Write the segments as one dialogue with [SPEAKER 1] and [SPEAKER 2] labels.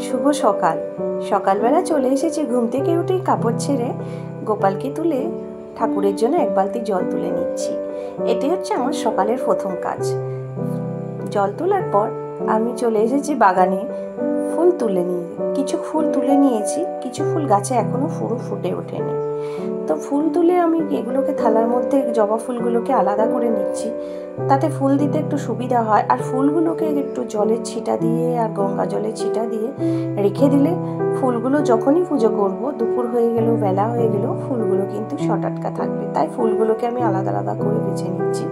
[SPEAKER 1] শুভ সকাল। সকালবেলা চলে এসেছি, ঘুম থেকে উঠেই কাপড় ছেড়ে গোপালকে তুলে ঠাকুরের জন্য এক বালতি জল তুলে নিচ্ছি। এটি হচ্ছে আমার সকালের প্রথম কাজ। জল তোলার পর আমি চলে এসেছি বাগানে ফুল তুলে নিয়ে। কিছু ফুল তুলে নিয়েছি, কিছু ফুল গাছে এখনো পুরো ফুটে ওঠেনি। তো ফুল তুলে আমি এগুলোকে থালার মধ্যে জবা ফুলগুলোকে আলাদা করে নিচ্ছি, তাতে ফুল দিতে একটু সুবিধা হয়। আর ফুলগুলোকে একটু জলের ছিটা দিয়ে আর গঙ্গা জলের ছিটা দিয়ে রেখে দিলে ফুলগুলো যখনই পুজো করব, দুপুর হয়ে গেলেও বেলা হয়ে গেলেও ফুলগুলো কিন্তু টাটকা থাকবে। তাই ফুলগুলোকে আমি আলাদা আলাদা করে বেছে নিচ্ছি।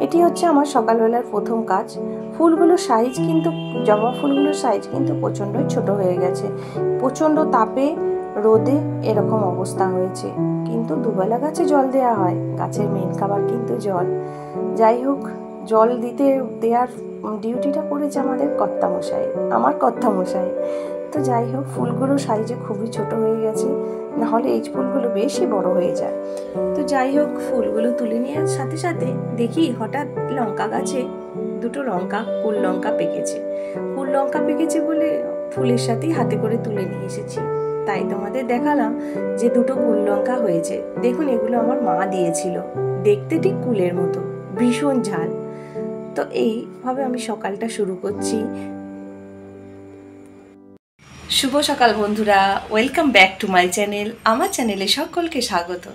[SPEAKER 1] এটি হচ্ছে আমার সকালবেলার প্রথম কাজ। ফুলগুলোর সাইজ কিন্তু, জবা ফুলগুলোর সাইজ কিন্তু প্রচণ্ডই ছোট হয়ে গেছে। প্রচণ্ড তাপে রোদে এরকম অবস্থা হয়েছে, কিন্তু দুবেলা গাছে জল দেওয়া হয়, গাছের মেন খাবার কিন্তু জল। যাই হোক, জল দেওয়ার ডিউটিটা পড়েছে আমাদের কর্তামশাই, আমার কর্তামশাই। তো যাই হোক, ফুলগুলো সাইজে খুবই ছোট হয়ে গেছে, নাহলে এই ফুলগুলো বেশি বড় হয়ে যায়। তো যাই হোক, ফুলগুলো তুলে নেওয়ার সাথে সাথে দেখি হঠাৎ লঙ্কা গাছে দুটো কুল লঙ্কা পেকেছে। কুল লঙ্কা পেকেছে বলে ফুলের সাথেই হাতে করে তুলে নিয়ে এসেছি। তাই তোমাদের দেখালাম যে দুটো কুল লঙ্কা হয়েছে। দেখুন, এগুলো আমার মা দিয়েছিল, দেখতে ঠিক কুলের মতো, ভীষণ ঝাল। তো এইভাবে আমি সকালটা শুরু করছি। শুভ সকাল বন্ধুরা, welcome back to my channel. আমার চ্যানেলে সকলকে স্বাগত।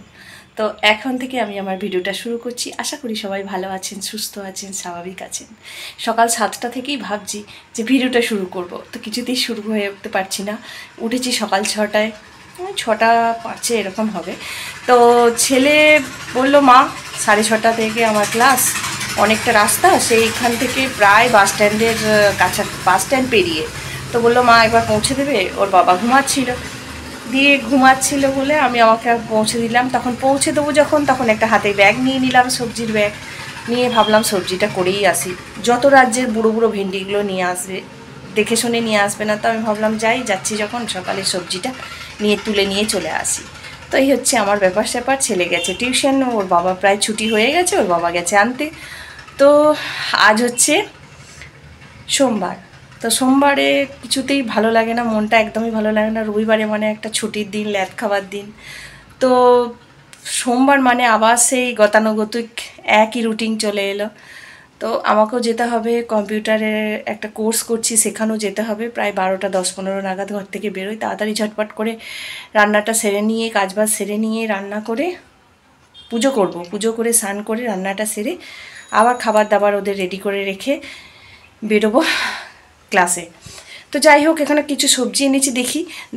[SPEAKER 1] তো এখন থেকে আমি আমার ভিডিওটা শুরু করছি। আশা করি সবাই ভালো আছেন, সুস্থ আছেন, স্বাভাবিক আছেন। সকাল 7টা থেকেই ভাবছি যে ভিডিওটা শুরু করব, তো কিছুতেই শুরু হয়ে উঠতে পারছি না। উঠেছি সকাল 6টায়, 6টা 5 এরকম হবে। তো ছেলে বলল, মা 6:30 থেকে আমার ক্লাস, অনেকটা রাস্তা, সেইখান থেকে প্রায় বাস স্ট্যান্ড পেরিয়ে। তো বললো, মা একবার পৌঁছে দেবে। ওর বাবা ঘুমাচ্ছিল বলে আমাকে পৌঁছে দিলাম। তখন পৌঁছে দেবো যখন, তখন একটা হাতে ব্যাগ নিয়ে নিলাম, সবজির ব্যাগ নিয়ে ভাবলাম সবজিটা করেই আসি। যত রাজ্যের বুড়ো বুড়ো ভেন্ডিগুলো নিয়ে আসবে, দেখে শুনে নিয়ে আসবে না। তো আমি ভাবলাম যাচ্ছি যখন, সকালে সবজিটা তুলে নিয়ে চলে আসি। তো এই হচ্ছে আমার ব্যাপার। ছেলে গেছে টিউশন, ওর বাবা প্রায় ছুটি হয়ে গেছে, ওর বাবা গেছে আনতে। তো আজ হচ্ছে সোমবার। তো সোমবারে কিছুতেই ভালো লাগে না, মনটা একদমই ভালো লাগে না। রবিবারে মানে একটা ছুটির দিন, ল্যাদ খাবার দিন। তো সোমবার মানে আবার সেই গতানুগতিক একই রুটিন চলে এলো। তো আমাকেও যেতে হবে, কম্পিউটারের একটা কোর্স করছি, সেখানেও যেতে হবে। প্রায় 12টা 10-15 নাগাদ ঘর থেকে বেরোই। তাড়াতাড়ি ঝটপট করে রান্নাটা সেরে নিয়ে, কাজবাজ সেরে নিয়ে রান্না করে পুজো করে স্নান করে রান্নাটা সেরে আবার খাবার দাবার ওদের রেডি করে রেখে বেরোবো ক্লাসে। তো যাই হোক, এখানে কিছু সবজি এনেছি,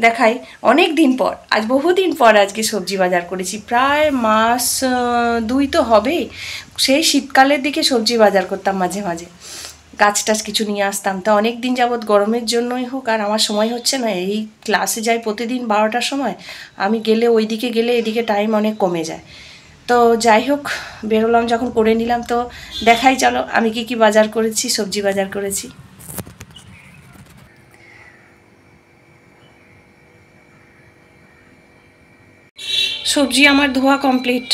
[SPEAKER 1] দেখাই। অনেক দিন পর, বহুদিন পর আজকে সবজি বাজার করেছি। প্রায় মাস 2 তো হবেই। সেই শীতকালের দিকে সবজি বাজার করতাম মাঝে মাঝে, গাছ টাছ কিছু নিয়ে আসতাম। তো অনেক দিন যাবৎ গরমের জন্যই হোক, আর আমার সময় হচ্ছে না, এই ক্লাসে যাই প্রতিদিন 12টার সময়। আমি ওইদিকে গেলে এদিকে টাইম অনেক কমে যায়। তো যাই হোক, বেরোলাম যখন, করে নিলাম। তো দেখাই, চলো আমি কি বাজার করেছি, সবজি বাজার করেছি। সবজি আমার ধোয়া কমপ্লিট,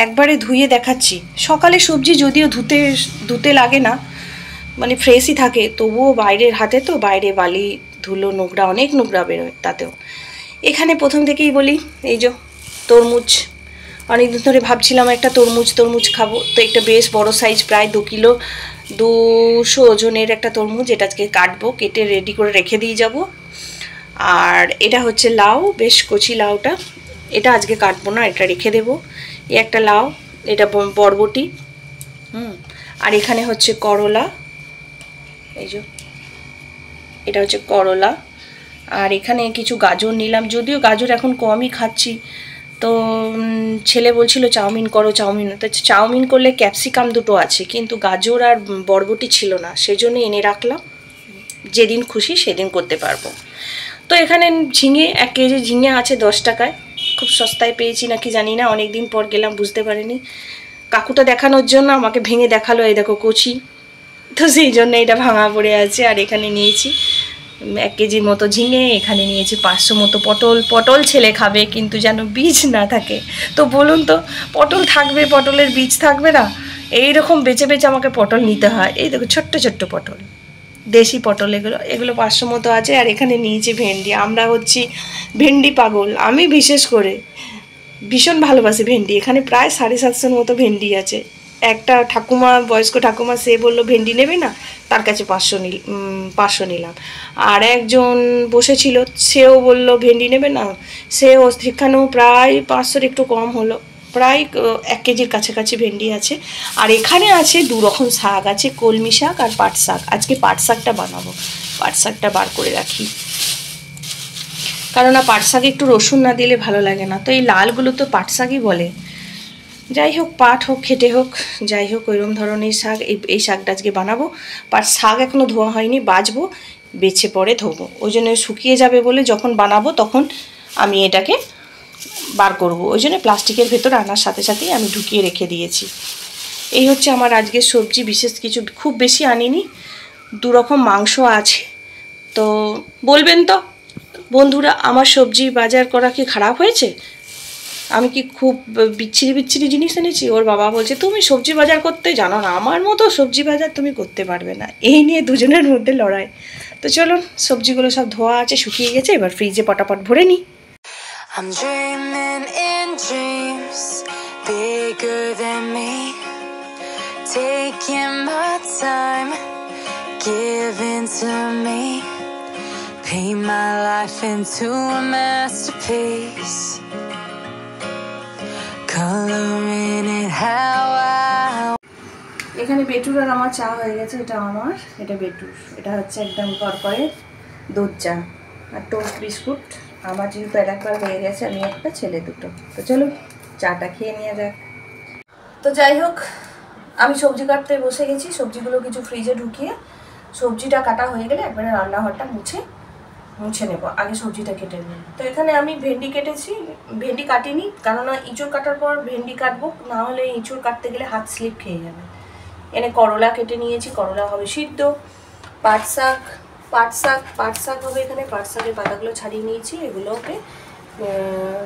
[SPEAKER 1] একবারে ধুয়ে দেখাচ্ছি। সকালে সবজি যদিও ধুতে লাগে না, মানে ফ্রেশই থাকে, তবুও বাইরের হাতে তো, বাইরে বালি ধুলো নোংরা, অনেক নোংরা বেরোয় তাতেও। এখানে প্রথম থেকেই বলি, এই যে তরমুজ, অনেকদিন ধরে ভাবছিলাম একটা তরমুজ খাবো। তো একটা বেশ বড় সাইজ, প্রায় 2 কিলো 200 ওজনের একটা তরমুজ, এটা আজকে কাটবো, কেটে রেডি করে রেখে দিয়ে যাব। আর এটা হচ্ছে লাউ, বেশ কচি লাউটা, এটা আজকে কাটবো না, এটা রেখে দেবো। এই একটা লাউ, এটা বরবটি, আর এখানে হচ্ছে করলা, এই যে এটা হচ্ছে করলা। আর এখানে কিছু গাজর নিলাম, যদিও গাজর এখন কমই খাচ্ছি। তো ছেলে বলছিল চাউমিন করো, তো চাউমিন করলে ক্যাপসিকাম দুটো আছে, কিন্তু গাজর আর বরবটি ছিল না, সেজন্য এনে রাখলাম, যেদিন খুশি সেদিন করতে পারবো। তো এখানে ঝিঙে, 1 কেজি ঝিঙে আছে 10 টাকায়, খুব সস্তায় পেয়েছি নাকি জানি না, অনেক দিন পর গেলাম, বুঝতে পারিনি। কাকুটা দেখানোর জন্য আমাকে ভেঙে দেখালো, এই দেখো কচি, তো সেই জন্য এটা ভাঙা পড়ে আছে। আর এখানে নিয়েছি 1 কেজির মতো ঝিঙে, এখানে নিয়েছি 500 মতো পটল ছেলে খাবে, কিন্তু যেন বীজ না থাকে। তো বলুন তো, পটল থাকবে, পটলের বীজ থাকবে না? এইরকম বেছে বেছে আমাকে পটল নিতে হয়। এই দেখো ছোট্ট ছোট্ট পটল, দেশি পটল, এগুলো এগুলো 500 মতো আছে। আর এখানে নিয়েছি ভেন্ডি। আমরা হচ্ছি ভেন্ডি পাগল, আমি বিশেষ করে ভীষণ ভালোবাসি ভেন্ডি। এখানে প্রায় 750 মতো ভেন্ডি আছে। একটা ঠাকুমা, বয়স্ক ঠাকুমা, সে বললো ভেন্ডি নেবে না, তার কাছে 500 নিলাম। আর একজন বসেছিল, সেও বলল ভেন্ডি নেবে না, সেও সেখানেও প্রায় 500 একটু কম হলো, প্রায় 1 কেজির কাছাকাছি ভেন্ডি আছে। আর এখানে আছে 2 রকম শাক আছে, কলমি শাক আর পাট শাক। আজকে পাট শাকটা বানাবো, পাট শাকটা বার করে রাখি, কারণ পাট শাকে একটু রসুন না দিলে ভালো লাগে না। তো এই লালগুলো তো পাট শাকই বলে। যাই হোক, পাট হোক খেটে হোক, যাই হোক ওইরকম ধরনের শাক, এই শাকটা আজকে বানাবো। পাট শাক এখনও ধোয়া হয়নি, বাছবো, বেছে পরে ধোবো। ওই জন্য শুকিয়ে যাবে বলে যখন বানাবো তখন আমি এটাকে বার করব, ওই জন্য প্লাস্টিকের ভেতর আনার সাথে সাথেই আমি ঢুকিয়ে রেখে দিয়েছি। এই হচ্ছে আমার আজকের সবজি, বিশেষ কিছু খুব বেশি আনিনি। 2 রকম মাংস আছে। তো বলবেন তো বন্ধুরা, আমার সবজি বাজার করা কি খারাপ হয়েছে? আমি কি খুব বিচ্ছিরি জিনিস এনেছি? ওর বাবা বলছে তুমি সবজি বাজার করতে জানো না, আমার মতো সবজি বাজার তুমি করতে পারবে না। এই নিয়ে দুজনের মধ্যে লড়াই। তো চলুন, সবজিগুলো সব ধোয়া আছে, শুকিয়ে গেছে, এবার ফ্রিজে পটাপট ভরে নিই। I'm dreaming in dreams bigger than me, taking my time, giving to me, paint my life into a masterpiece, coloring it how I. এখানে বেটুর আর আমার চা হয়ে গেছে। এটা আমার, এটা বেটুর। এটা হচ্ছে একদম করকরে দুধ চা আর টোস্ট বিস্কুট। আমার যেহেতু একবার হয়ে গেছে, আমি একটা, ছেলে দুটো। তো চলো চাটা খেয়ে নেওয়া যাক। তো যাই হোক, আমি সবজি কাটতে বসে গেছি। সবজিগুলো কিছু ফ্রিজে ঢুকিয়ে, সবজিটা কাটা হয়ে গেলে একবারে রান্নাঘরটা মুছে নেব। আগে সবজিটা কেটে নেব। তো এখানে আমি ভেন্ডি কেটেছি, ভেন্ডি কাটিনি, কেননা ইঁচড় কাটার পর ভেন্ডি কাটবো, না হলে ইঁচড় কাটতে গেলে হাত স্লিপ খেয়ে যাবে। এনে করলা কেটে নিয়েছি, করলা হবে সিদ্ধ। পাট শাক হবে এখানে। পাট শাকের পাতাগুলো ছাড়িয়ে নিয়েছি, এগুলোকে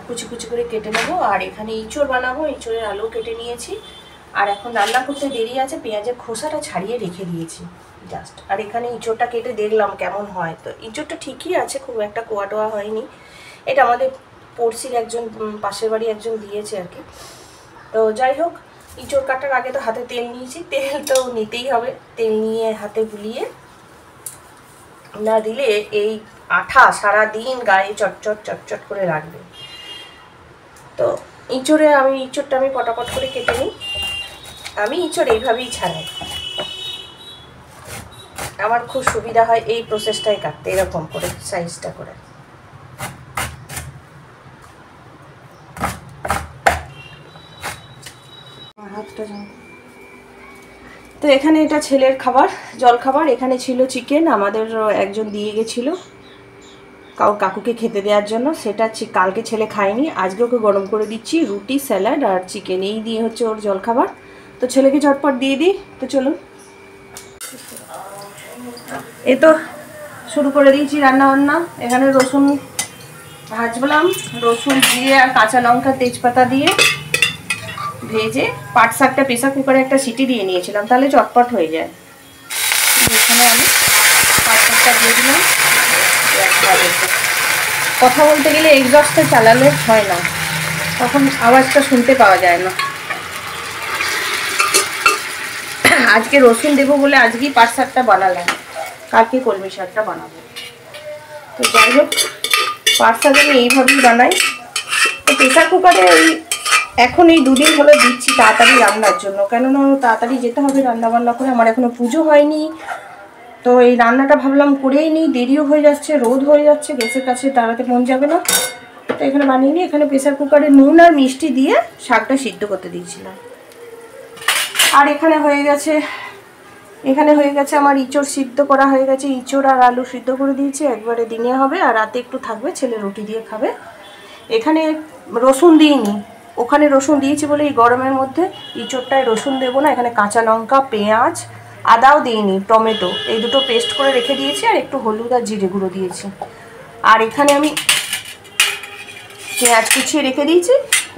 [SPEAKER 1] কুচি কুচি করে কেটে নেবো। আর এখানে ইঁচড় বানাবো, ইঁচড়ের আলু কেটে নিয়েছি। আর এখন রান্না করতে দেরি আছে, পেঁয়াজের খোসাটা ছাড়িয়ে রেখে দিয়েছি জাস্ট। আর এখানে ইঁচড়টা কেটে দেখলাম কেমন হয়। তো ইঁচড়টা ঠিকই আছে, খুব একটা কোয়াটোয়া হয়নি। এটা আমাদের পড়শির একজন, পাশের বাড়ি একজন দিয়েছে আর কি। তো যাই হোক, ইঁচড় কাটার আগে তো হাতে তেল নিয়েছি, তেল তো নিতেই হবে। তেল নিয়ে হাতে বুলিয়ে না দিলে এই আঠা সারাদিন গায়ে চটচট করে লাগবে। তো ইঁচড়টা আমি পটাপট করে কেটে নিই। আমি ইঁচড় এইভাবেই ছাড়াই, আমার খুব সুবিধা হয় এই প্রসেসটাই কাটতে, এরকম করে সাইজটা করে। তো এখানে এটা ছেলের খাবার, জল খাবার। এখানে ছিল চিকেন, আমাদের একজন দিয়ে গেছিলো কাকুকে খেতে দেওয়ার জন্য। সেটা কালকে ছেলে খায়নি, আজকে ওকে গরম করে দিচ্ছি। রুটি, স্যালাড আর চিকেন, এই দিয়ে হচ্ছে ওর জল খাবার। তো ছেলেকে ঝটপট দিয়ে দিই। তো চলুন, এ তো শুরু করে দিয়েছি রান্না বান্না। এখানে রসুন ভাজলাম, রসুন জিরে আর কাঁচা লঙ্কা তেজপাতা দিয়ে ভেজে পাট শাকটা প্রেসার কুকারে একটা সিটি দিয়ে নিয়েছিলাম, তাহলে চটপট হয়ে যায়। এখানে আমি পাট শাকটা দিয়ে দিলাম। কথা বলতে গেলে এক্সস্টটা চালালে হয় না, তখন আওয়াজটা শুনতে পাওয়া যায় না। আজকে রসুন দেবো বলে আজকেই পাট শাকটা বানালাম, কালকে কলমি শাকটা বানাবো। তো যাই হোক, পাট শাক আমি এইভাবেই বানাই। তো প্রেসার কুকারে এখন এই 2 দিন হলো দিচ্ছি তাড়াতাড়ি রান্নার জন্য, কেননা তাড়াতাড়ি যেতে হবে রান্নাবান্না করে। আমার এখনও পুজো হয়নি, তো এই রান্নাটা ভাবলাম করেই নিই, দেরিও হয়ে যাচ্ছে, রোদ হয়ে যাচ্ছে, গ্যাসের কাছে দাঁড়াতে মন যাবে না। তো এখানে বানিয়ে নিই। এখানে প্রেসার কুকারে নুন আর মিষ্টি দিয়ে শাকটা সিদ্ধ করতে দিয়েছিলাম। আর এখানে হয়ে গেছে আমার ইঁচড় সিদ্ধ করা হয়ে গেছে। ইঁচড় আর আলু সিদ্ধ করে দিয়েছি, একবারে দিনে হবে আর রাতে একটু থাকবে, ছেলে রুটি দিয়ে খাবে। এখানে রসুন দিইনি, ওখানে রসুন দিয়েছি বলে এই গরমের মধ্যে ইঁচড়টায় রসুন দেবো না। এখানে কাঁচা লঙ্কা, পেঁয়াজ, আদাও দিইনি, টমেটো, এই দুটো পেস্ট করে রেখে দিয়েছি। আর একটু হলুদ আর জিরে গুঁড়ো দিয়েছি। আর এখানে আমি পেঁয়াজ কুচিয়ে রেখে দিয়েছি,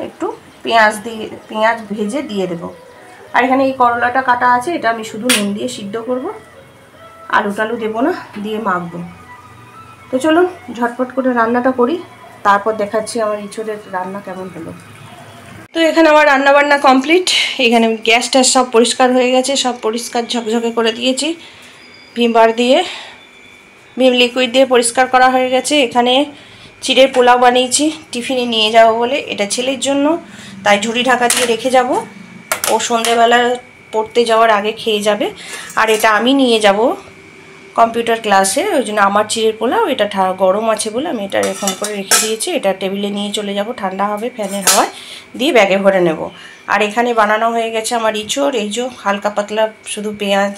[SPEAKER 1] একটু পেঁয়াজ ভেজে দিয়ে দেবো। আর এখানে এই করলাটা কাটা আছে, এটা আমি শুধু নুন দিয়ে সিদ্ধ করব। আলু টালু দেবো না, দিয়ে মাখবো। তো চলুন ঝটপট করে রান্নাটা করি, তারপর দেখাচ্ছি আমার ইঁচড়ের রান্না কেমন হলো। তো এখানে আমার রান্নাবান্না কমপ্লিট। এখানে গ্যাসটা সব পরিষ্কার হয়ে গেছে, সব পরিষ্কার ঝকঝকে করে দিয়েছি, ভিমবার দিয়ে, ভিম লিকুইড দিয়ে পরিষ্কার করা হয়ে গেছে। এখানে চিড়ের পোলাও বানিয়েছি টিফিনে নিয়ে যাব বলে, এটা ছেলের জন্য, তাই ঝুড়ি ঢাকা দিয়ে রেখে যাব, ও সন্ধেবেলা পড়তে যাওয়ার আগে খেয়ে যাবে। আর এটা আমি নিয়ে যাব কম্পিউটার ক্লাসে, ওই জন্য আমার চিড়ের পোলাও, এটা গরম আছে বলে আমি এটা এরকম করে রেখে দিয়েছি। এটা টেবিলে নিয়ে চলে যাব, ঠান্ডা হবে ফ্যানের হাওয়ায়, দিয়ে ব্যাগে ভরে নেব। আর এখানে বানানো হয়ে গেছে আমার ইঁচড়, এই যে হালকা পাতলা, শুধু পেঁয়াজ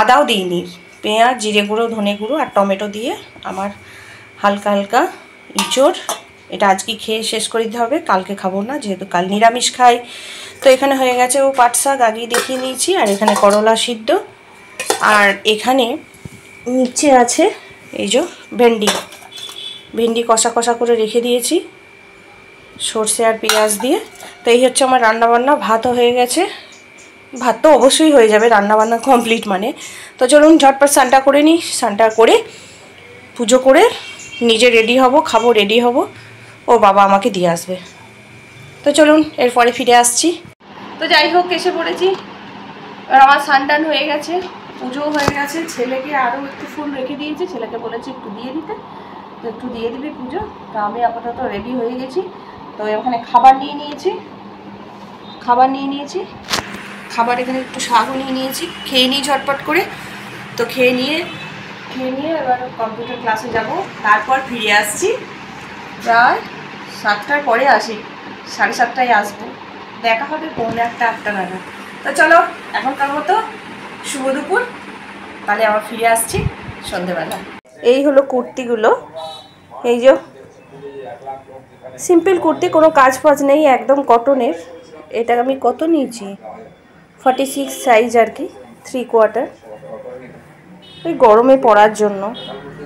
[SPEAKER 1] আদাও দিইনি, পেঁয়াজ, জিরে গুঁড়ো, ধনে গুঁড়ো আর টমেটো দিয়ে আমার হালকা হালকা ইঁচড়। এটা আজকে খেয়ে শেষ করে দিতে হবে, কালকে খাবো না, যেহেতু কাল নিরামিষ খাই। তো এখানে হয়ে গেছে ও পাট শাক আগেই দেখিয়ে নিয়েছি, আর এখানে করলা সিদ্ধ, আর এখানে নিচে আছে এই যে ভেন্ডি কষা কষা করে রেখে দিয়েছি সর্ষে আর পেঁয়াজ দিয়ে। তো এই হচ্ছে আমার রান্নাবান্না। ভাতও হয়ে গেছে, ভাত তো অবশ্যই হয়ে যাবে, রান্নাবান্না কমপ্লিট মানে। তো চলুন ঝটপট স্নানটা করে নিই, স্নানটা করে পুজো করে নিজে রেডি হব, খাবো, রেডি হব, ও বাবা আমাকে দিয়ে আসবে। তো চলুন এরপরে ফিরে আসছি। তো যাই হোক এসে পড়েছি, আর আমার স্নান হয়ে গেছে, পুজোও হয়ে গেছে। ছেলেকে আরও একটু ফুল রেখে দিয়েছি, ছেলেকে বলেছি একটু দিয়ে দিতে, তো একটু দিয়ে দিবি পুজো। তো আমি আপাতত রেডি হয়ে গেছি। তো ওখানে খাবার নিয়ে নিয়েছি, খাবার এখানে একটু শাকও নিয়ে নিয়েছি, খেয়ে নিই ঝটপট করে। তো খেয়ে নিয়ে এবার কম্পিউটার ক্লাসে যাব, তারপর ফিরে আসছি প্রায় 7টার পরে আসি, 7:30টায় আসবো, দেখা হবে 7:45-8টা নাগাদ। তো চলো এখনকার মতো শুভ দুপুর, তাহলে আবার ফিরে আসছি সন্ধেবেলা। এই হলো কুর্তিগুলো, এই যে সিম্পল কুর্তি, কোনো কাজ ফাজ নেই, একদম কটনের। এটা আমি কত নিয়েছি, 46 সাইজ আর কি, 3/4, ওই গরমে পরার জন্য।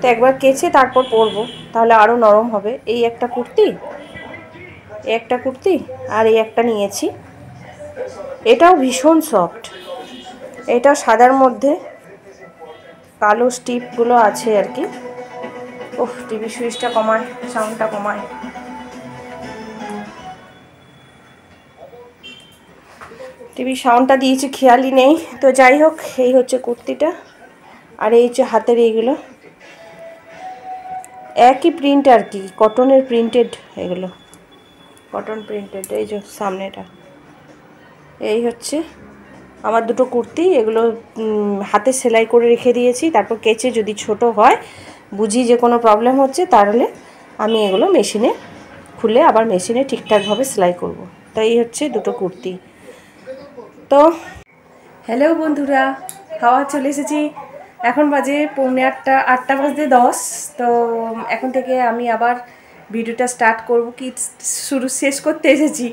[SPEAKER 1] তো একবার কেচে তারপর পরবো, তাহলে আরও নরম হবে। এই একটা কুর্তি, আর এই একটা নিয়েছি, এটাও ভীষণ সফট, এটা সাদার মধ্যে কালো স্টিপগুলো আছে আর কি। ওহ, টিভি সুইচটা কমায়, সাউন্ডটা কমায়। টিভি সাউন্ডটা দিয়েছি খেয়ালই নেই। তো যাই হোক, এই হচ্ছে কুর্তিটা, আর এই হচ্ছে হাতের এইগুলো, একই প্রিন্ট আর কি, কটনের প্রিন্টেড, এগুলো কটন প্রিন্টেড। এই যে সামনেটা, এই হচ্ছে আমার দুটো কুর্তি, এগুলো হাতে সেলাই করে রেখে দিয়েছি, তারপর কেচে যদি ছোট হয়, বুঝি যে কোনো প্রবলেম হচ্ছে, তাহলে আমি এগুলো মেশিনে খুলে আবার মেশিনে ঠিকঠাকভাবে সেলাই করব। তো এই হচ্ছে দুটো কুর্তি। তো হ্যালো বন্ধুরা, খাওয়া চলে এসেছি, এখন বাজে 7:45, 8টা বাজতে 10। তো এখন থেকে আমি আবার ভিডিওটা স্টার্ট করব, কি শেষ করতে এসেছি।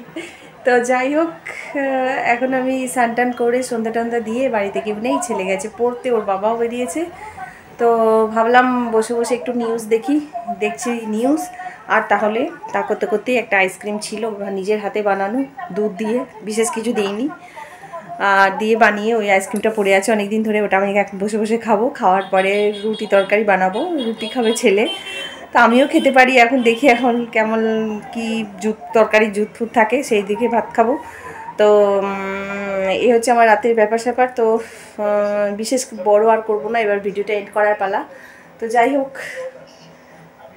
[SPEAKER 1] তো যাই হোক, এখন আমি স্নান করে সন্ধ্যা টন্ধা দিয়ে, বাড়িতে কেউ নেই, ছেলে গেছে পড়তে, ওর বাবাও বেরিয়েছে। তো ভাবলাম বসে বসে একটু নিউজ দেখছি নিউজ। আর তাহলে তা করতে করতেই একটা আইসক্রিম ছিল, নিজের হাতে বানানো, দুধ দিয়ে, বিশেষ কিছু দিইনি, আর দিয়ে বানিয়ে ওই আইসক্রিমটা পড়ে আছে অনেক দিন ধরে, ওটা আমি বসে বসে খাবো। খাওয়ার পরে রুটি তরকারি বানাবো, রুটি খাবে ছেলে, তো আমিও খেতে পারি। এখন দেখি এখন কেমন কি তরকারি জুত ফুট থাকে, সেই দিকে ভাত খাবো। তো এই হচ্ছে আমার রাতের ব্যাপার স্যাপার। তো বিশেষ বড় আর করবো না, এবার ভিডিওটা এন্ড করার পালা। তো যাই হোক,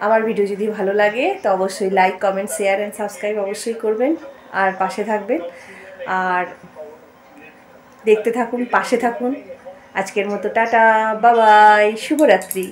[SPEAKER 1] আমার ভিডিও যদি ভালো লাগে তো অবশ্যই like, comment, share and subscribe অবশ্যই করবেন, আর পাশে থাকবেন, আর দেখতে থাকুন, পাশে থাকুন। আজকের মতো টাটা, বাই বাই, শুভরাত্রি।